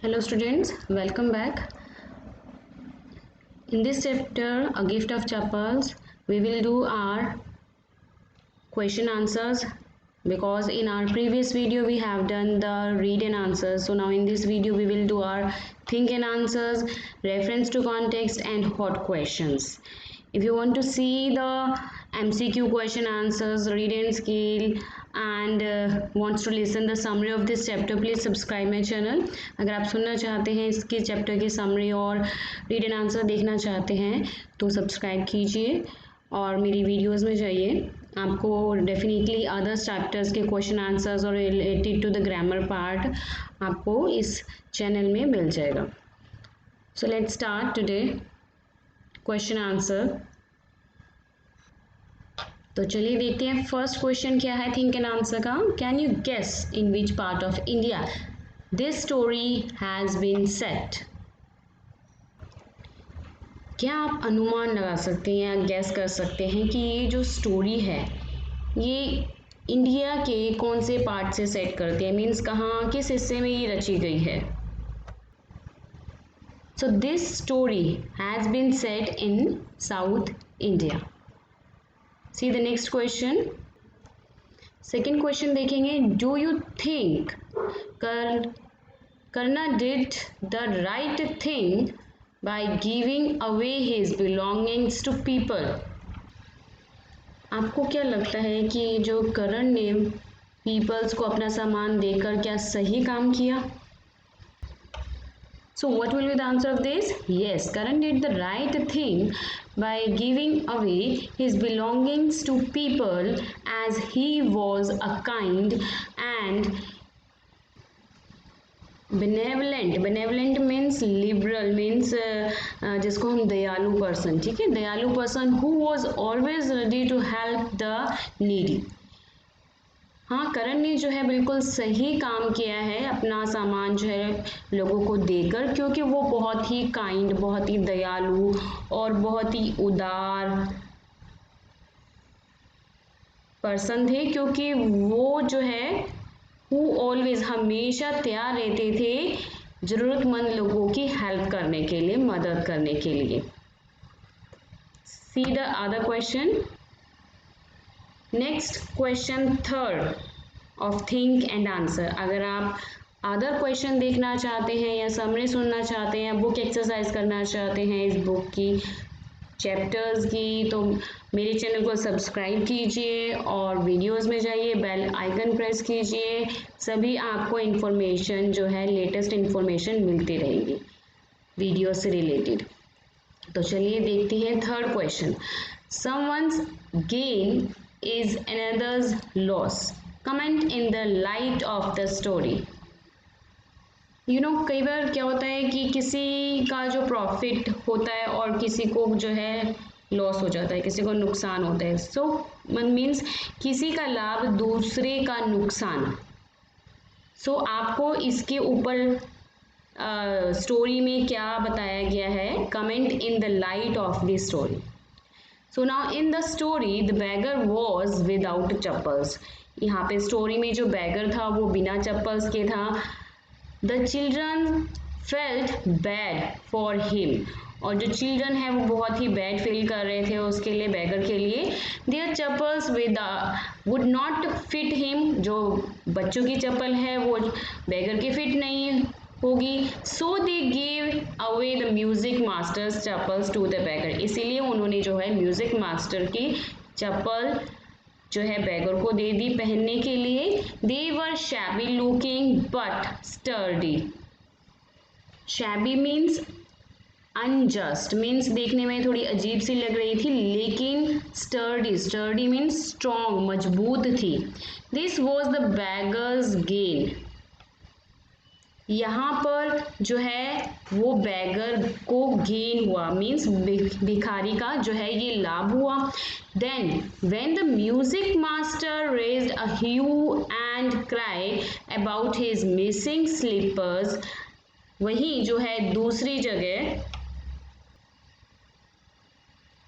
Hello students, welcome back. In this chapter, A Gift of Chappals, we will do our question answers because in our previous video we have done the read and answers. So now in this video we will do our think and answers, reference to context and hot questions. If you want to see the MCQ question answers, read and scale and wants to listen the summary of this chapter, please subscribe my channel. अगर आप सुनना चाहते हैं इसके chapter की summary और read and answer देखना चाहते हैं तो सब्सक्राइब कीजिए और मेरी वीडियोस में जाइए. आपको डेफिनेटली अदर्स चैप्टर्स के क्वेश्चन आंसर्स और related to the grammar part आपको इस चैनल में मिल जाएगा. So let's start today question answer. तो चलिए देखते हैं फर्स्ट क्वेश्चन क्या है थिंक एंड आंसर का. Can you guess in which part of India this story has been set. क्या आप अनुमान लगा सकते हैं या गैस कर सकते हैं कि ये जो स्टोरी है ये इंडिया के कौन से पार्ट से सेट करते हैं, मीन्स कहाँ किस हिस्से में ये रची गई है. So this story has been set in South India. See the next question. Second question देखेंगे. Do you think Karna did the right thing by giving away his belongings to people. आपको क्या लगता है कि जो करण ने पीपल्स को अपना सामान देकर क्या सही काम किया? So what will be the answer of this? Yes, Karan did the right thing by giving away his belongings to people as he was a kind and benevolent means liberal means जिसको हम दयालु person, ठीक है, दयालु person who was always ready to help the needy. हाँ, करण ने जो है बिल्कुल सही काम किया है अपना सामान जो है लोगों को देकर, क्योंकि वो बहुत ही काइंड, बहुत ही दयालु और बहुत ही उदार पर्सन थे, क्योंकि वो जो है who always हमेशा तैयार रहते थे ज़रूरतमंद लोगों की हेल्प करने के लिए, मदद करने के लिए. See the other question. Next question third of think and answer. अगर आप अदर क्वेश्चन देखना चाहते हैं या समरी सुनना चाहते हैं, बुक एक्सरसाइज करना चाहते हैं इस बुक की चैप्टर्स की, तो मेरे चैनल को सब्सक्राइब कीजिए और वीडियोस में जाइए, बेल आइकन प्रेस कीजिए. सभी आपको इन्फॉर्मेशन जो है लेटेस्ट इन्फॉर्मेशन मिलती रहेगी वीडियो से रिलेटेड. तो चलिए देखते हैं third question. Someone's gain is another's loss. Comment in the light of the story. कई बार क्या होता है कि किसी का जो प्रॉफिट होता है और किसी को जो है लॉस हो जाता है, किसी को नुकसान होता है. सो मीन्स किसी का लाभ दूसरे का नुकसान. सो आपको इसके ऊपर स्टोरी में क्या बताया गया है, comment in the light of the story. So now in the story the bagger was without chappals. यहाँ पे स्टोरी में जो बैगर था वो बिना चप्पल्स के था. The children felt bad for him. और जो चिल्ड्रन है वो बहुत ही बैड फील कर रहे थे उसके लिए, बैगर के लिए. Their chappals would not fit him. जो बच्चों की चप्पल है वो बैगर की फिट नहीं होगी. So they gave away the music master's chappals to the beggar. इसीलिए उन्होंने जो है म्यूजिक मास्टर की चप्पल जो है बैगर को दे दी पहनने के लिए. They were shabby looking but sturdy. Shabby means unjust, means देखने में थोड़ी अजीब सी लग रही थी, लेकिन sturdy means strong, मजबूत थी. This was the beggar's gain. यहाँ पर जो है वो बैगर को गेन हुआ, मीन्स भिखारी का जो है ये लाभ हुआ. Then when the music master raised a hue and cry about his missing slippers. वहीं जो है दूसरी जगह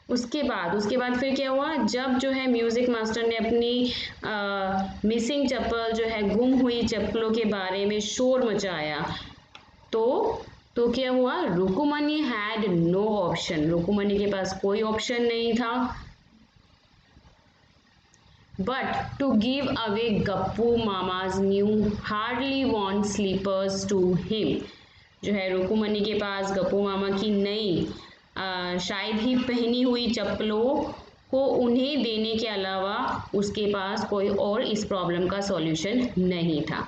उसके बाद फिर क्या हुआ, जब जो है म्यूजिक मास्टर ने अपनी मिसिंग चप्पल जो है गुम हुई चप्पलों के बारे में शोर मचाया, तो क्या हुआ, Rukmini had no option, Rukmini के पास कोई ऑप्शन नहीं था but to give away Gappu मामाज न्यू हार्डली वॉन्ट स्लीपर्स टू हिम। जो है रुकुमनी के पास गप्पू मामा की नई शायद ही पहनी हुई चप्पलों को उन्हें देने के अलावा उसके पास कोई और इस प्रॉब्लम का सॉल्यूशन नहीं था।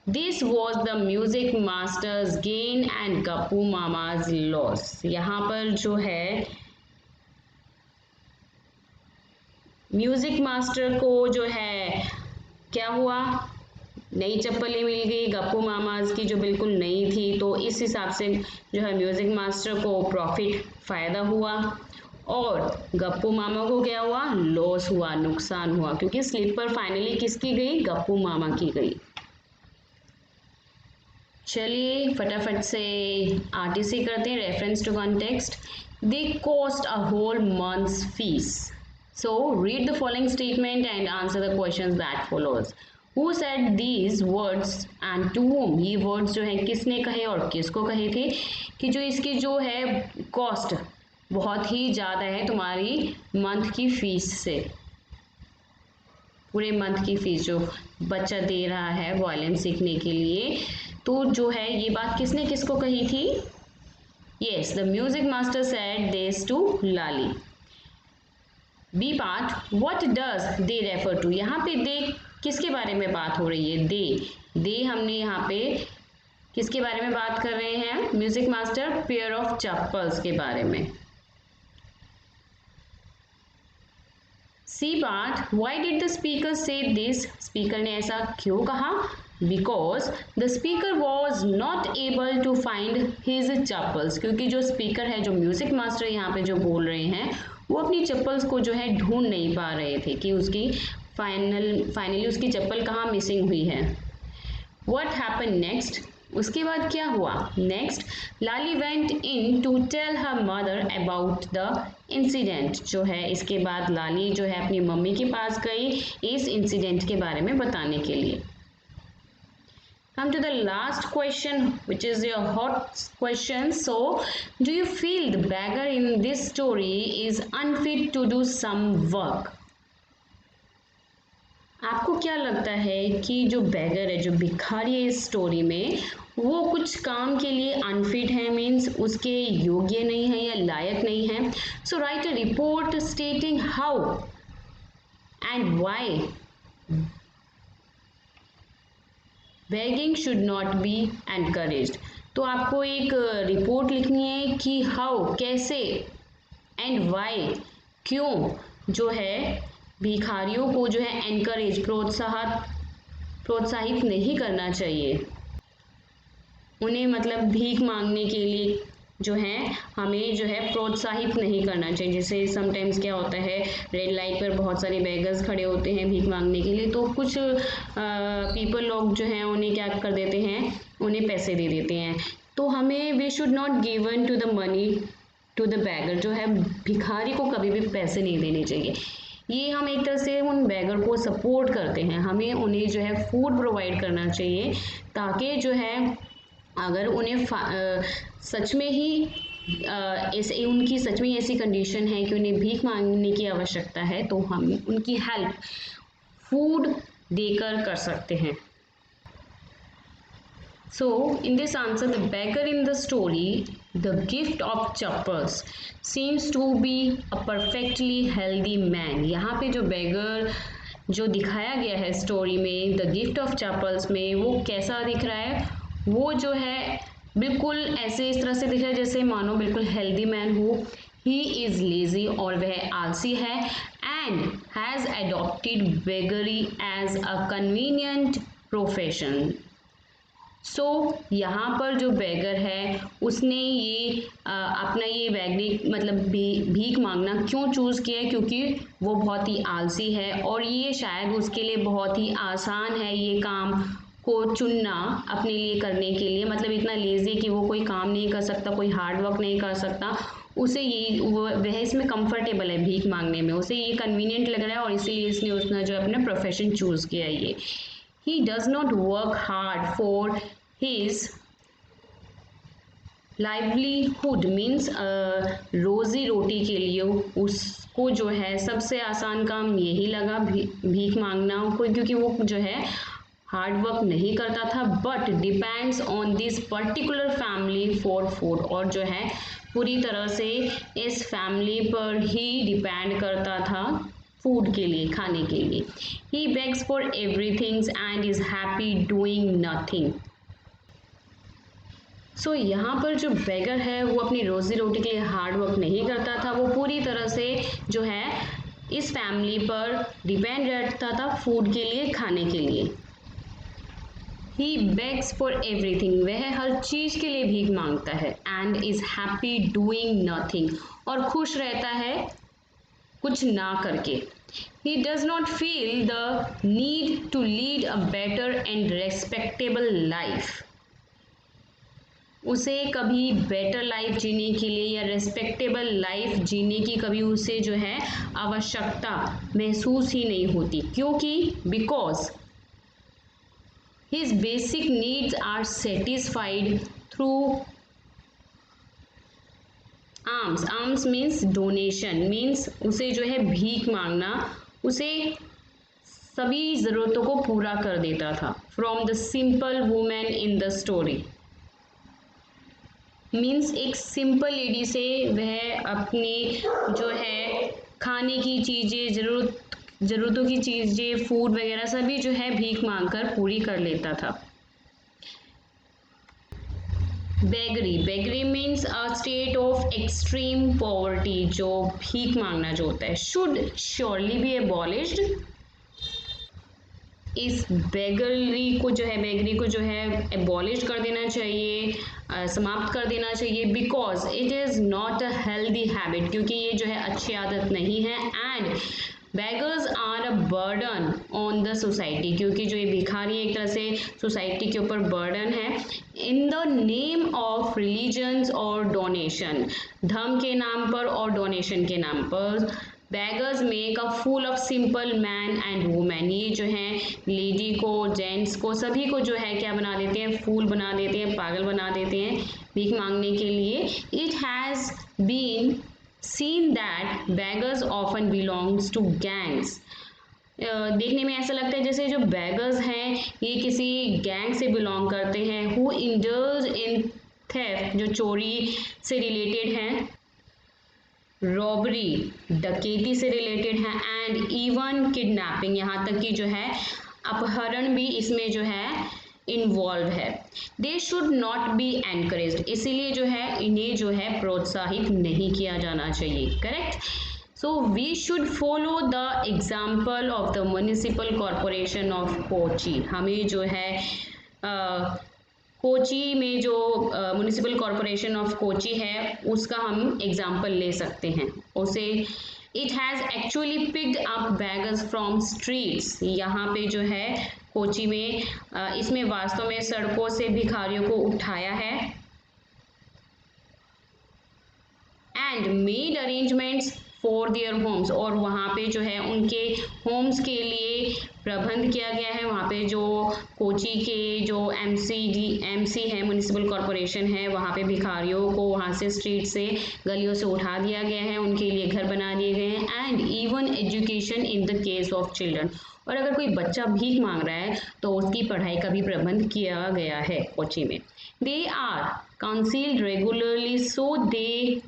This was the music masters gain and Gappu mama's loss. यहाँ पर जो है म्यूजिक मास्टर को जो है क्या हुआ, नई चप्पलें मिल गई गप्पू मामाज की जो बिल्कुल नई थी, तो इस हिसाब से जो है म्यूजिक मास्टर को प्रॉफिट फायदा हुआ और गप्पू मामा को क्या हुआ, लॉस हुआ, नुकसान हुआ, क्योंकि स्लीपर फाइनली किसकी गई, गप्पू मामा की गई। चलिए फटाफट से आरटीसी करते हैं, reference to context. They cost a whole month's fees. So read the following statement and answer the questions that follows. Who said these words and to whom? ये वर्ड्स जो है किसने कहे और किसको कहे थे कि जो इसकी जो है कॉस्ट बहुत ही ज़्यादा है तुम्हारी मंथ की फीस से, पूरे मंथ की फीस जो बच्चा दे रहा है वॉयलिन सीखने के लिए, तो जो है ये बात किसने किसको कही थी। Yes, the music master said this to Lali. B part, what does they refer to. यहाँ पे दे किसके बारे में बात हो रही है, दे हमने यहाँ पे किसके बारे में बात कर रहे हैं, music master pair of chappals के बारे में। C part, why did the speaker say this, speaker ने ऐसा क्यों कहा, because the speaker was not able to find his chappals, क्योंकि जो स्पीकर है, जो म्यूजिक मास्टर यहाँ पे जो बोल रहे हैं, वो अपनी चप्पल्स को जो है ढूंढ नहीं पा रहे थे कि उसकी फाइनली उसकी चप्पल कहाँ मिसिंग हुई है। व्हाट हैपन नेक्स्ट, उसके बाद क्या हुआ next, Lali went in to tell her mother about the incident. जो है इसके बाद लाली जो है अपनी मम्मी के पास गई इस इंसिडेंट के बारे में बताने के लिए। Come to the last question, which is your hot question. So, do you feel the beggar in this story is unfit to do some work? आपको क्या लगता है कि जो बैगर है, जो भिखारी है इस स्टोरी में, वो कुछ काम के लिए अनफिट है, मीन्स उसके योग्य नहीं है या लायक नहीं है। So write a report stating how and why begging should not be encouraged. तो आपको एक रिपोर्ट लिखनी है कि हाउ कैसे एंड व्हाई क्यों जो है भिखारियों को जो है एनकरेज प्रोत्साहित नहीं करना चाहिए, उन्हें मतलब भीख मांगने के लिए जो है हमें जो है प्रोत्साहित नहीं करना चाहिए। जैसे समटाइम्स क्या होता है, रेड लाइट पर बहुत सारे बेगर्स खड़े होते हैं भीख मांगने के लिए, तो कुछ पीपल लोग जो हैं उन्हें क्या कर देते हैं, उन्हें पैसे दे देते हैं। तो हमें we should not given to the money to the beggar, जो है भिखारी को कभी भी पैसे नहीं देने चाहिए। ये हम एक तरह से उन बैगर को सपोर्ट करते हैं, हमें उन्हें जो है फूड प्रोवाइड करना चाहिए, ताकि जो है अगर उन्हें सच में ही ऐसे उनकी सच में ऐसी कंडीशन है कि उन्हें भीख मांगने की आवश्यकता है, तो हम उनकी हेल्प फूड देकर कर सकते हैं। So, in this answer, the beggar in the story, the gift of chappals, seems to be a perfectly healthy man. यहाँ पे जो beggar जो दिखाया गया है स्टोरी में, द गिफ्ट ऑफ चैपल्स में, वो कैसा दिख रहा है, वो जो है बिल्कुल ऐसे इस तरह से दिख रहा है जैसे मानो बिल्कुल हेल्दी मैन हो। ही इज़ लेजी, और वह आलसी है, and has adopted beggary as a convenient profession. So यहाँ पर जो बेगर है उसने ये अपना ये वैज्ञानिक मतलब भीख मांगना क्यों चूज़ किया है, क्योंकि वो बहुत ही आलसी है और ये शायद उसके लिए बहुत ही आसान है ये काम को चुनना अपने लिए करने के लिए, मतलब इतना लेज़ी कि वो कोई काम नहीं कर सकता, कोई हार्ड वर्क नहीं कर सकता, उसे ये वह इसमें कंफर्टेबल है भीख मांगने में, उसे ये कन्वीनियंट लग रहा है और इसीलिए इसने उसने जो अपना प्रोफेशन चूज़ किया है ये। He does not work hard for his livelihood means रोजी रोटी के लिए उसको जो है सबसे आसान काम यही लगा भीख मांगना कोई, क्योंकि वो जो है हार्ड वर्क नहीं करता था, but depends on this particular family for food, और जो है पूरी तरह से इस फैमिली पर ही डिपेंड करता था फूड के लिए, खाने के लिए। He begs for everything and is happy doing nothing. So यहाँ पर जो बेगर है वो अपनी रोजी रोटी के लिए हार्ड वर्क नहीं करता था, वो पूरी तरह से जो है इस फैमिली पर डिपेंड रहता था फूड के लिए, खाने के लिए। He begs for everything, वह हर चीज के लिए भीख मांगता है, and is happy doing nothing, और खुश रहता है कुछ ना करके। He does not feel the need to lead a better and respectable life, उसे कभी बेटर लाइफ जीने के लिए या रेस्पेक्टेबल लाइफ जीने की कभी उसे जो है आवश्यकता महसूस ही नहीं होती, क्योंकि because his basic needs are satisfied through alms. Alms means donation, means उसे जो है भीख मांगना उसे सभी ज़रूरतों को पूरा कर देता था। From the simple woman in the story, means एक सिंपल लेडी से वह अपनी जो है खाने की चीज़ें, ज़रूरतों की चीज़ें, फूड वगैरह सभी जो है भीख मांगकर पूरी कर लेता था। Beggary means a state of extreme poverty, जो भीख मांगना जो होता है। शुड श्योरली बी एबॉलिश्ड, इस बेगरी को जो है एबॉलिश कर देना चाहिए, समाप्त कर देना चाहिए, because it is not a healthy habit, क्योंकि ये जो है अच्छी आदत नहीं है। And beggars are a burden on the society, क्योंकि जो ये भिखारी एक तरह से सोसाइटी के ऊपर बर्डन है। In the name of religions और डोनेशन, धर्म के नाम पर और डोनेशन के नाम पर beggars make a fool of simple man and women, ये जो है लेडी को, जेंट्स को, सभी को जो है क्या बना देते हैं, फूल बना देते हैं, पागल बना देते हैं भीख मांगने के लिए। It has been seen that beggars often belongs to gangs, देखने में ऐसा लगता है जैसे जो बेगर्स हैं ये किसी गैंग से बिलोंग करते हैं। हु इंडल्ज इन थेफ्ट, जो चोरी से रिलेटेड हैं, रॉबरी डकैती से रिलेटेड है, एंड इवन किडनैपिंग, यहाँ तक कि जो है अपहरण भी इसमें जो है इन्वॉल्व है। They should not be encouraged, इसीलिए जो है इन्हें जो है प्रोत्साहित नहीं किया जाना चाहिए। Correct. So we should follow the example of the municipal corporation of Kochi, हमें जो है कोची में जो म्युनिसिपल कॉरपोरेशन ऑफ कोची है उसका हम एग्जाम्पल ले सकते हैं उसे। It has actually picked up beggars from streets, यहाँ पे जो है कोची में इसमें वास्तव में सड़कों से भिखारियों को उठाया है। And made arrangements for their homes, और वहाँ पे जो है उनके होम्स के लिए प्रबंध किया गया है। वहाँ पे जो कोची के जो एमसी है, म्युनिसिपल कॉरपोरेशन है, वहाँ पे भिखारियों को वहाँ से स्ट्रीट से, गलियों से उठा दिया गया है, उनके लिए घर बना दिए गए हैं। And even education in the case of children, और अगर कोई बच्चा भीख मांग रहा है तो उसकी पढ़ाई का भी प्रबंध किया गया है कोची में। They are counselled regularly so they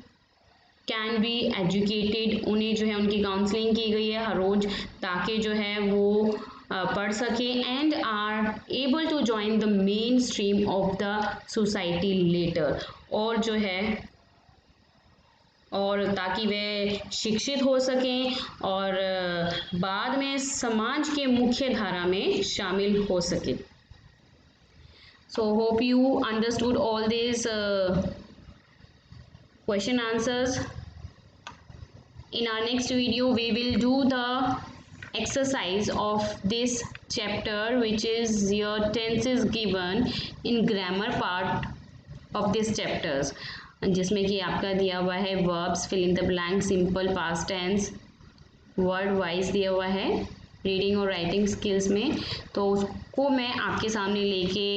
can be educated, उन्हें जो है उनकी काउंसलिंग की गई है हर रोज ताकि जो है वो पढ़ सके। And are able to join the mainstream of the society later, और जो है और ताकि वे शिक्षित हो सकें और बाद में समाज के मुख्य धारा में शामिल हो सके। So hope you understood all this question answers. In our next video we will do the exercise of this chapter, which is your tenses given in grammar part of this chapters, जिसमें कि आपका दिया हुआ है verbs, fill in the blank, simple past tense, word wise दिया हुआ है reading और राइटिंग स्किल्स में। तो उसको मैं आपके सामने लेके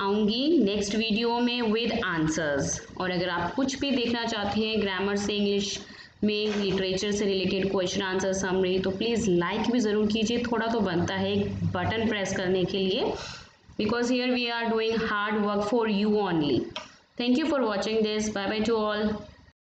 आऊँगी नेक्स्ट वीडियो में विद आंसर्स। और अगर आप कुछ भी देखना चाहते हैं ग्रामर से, इंग्लिश में, लिटरेचर से रिलेटेड क्वेश्चन आंसर समरी, तो प्लीज़ लाइक भी ज़रूर कीजिए, थोड़ा तो बनता है एक बटन प्रेस करने के लिए, because here we are doing hard work for you only. Thank you for watching this. Bye bye to all.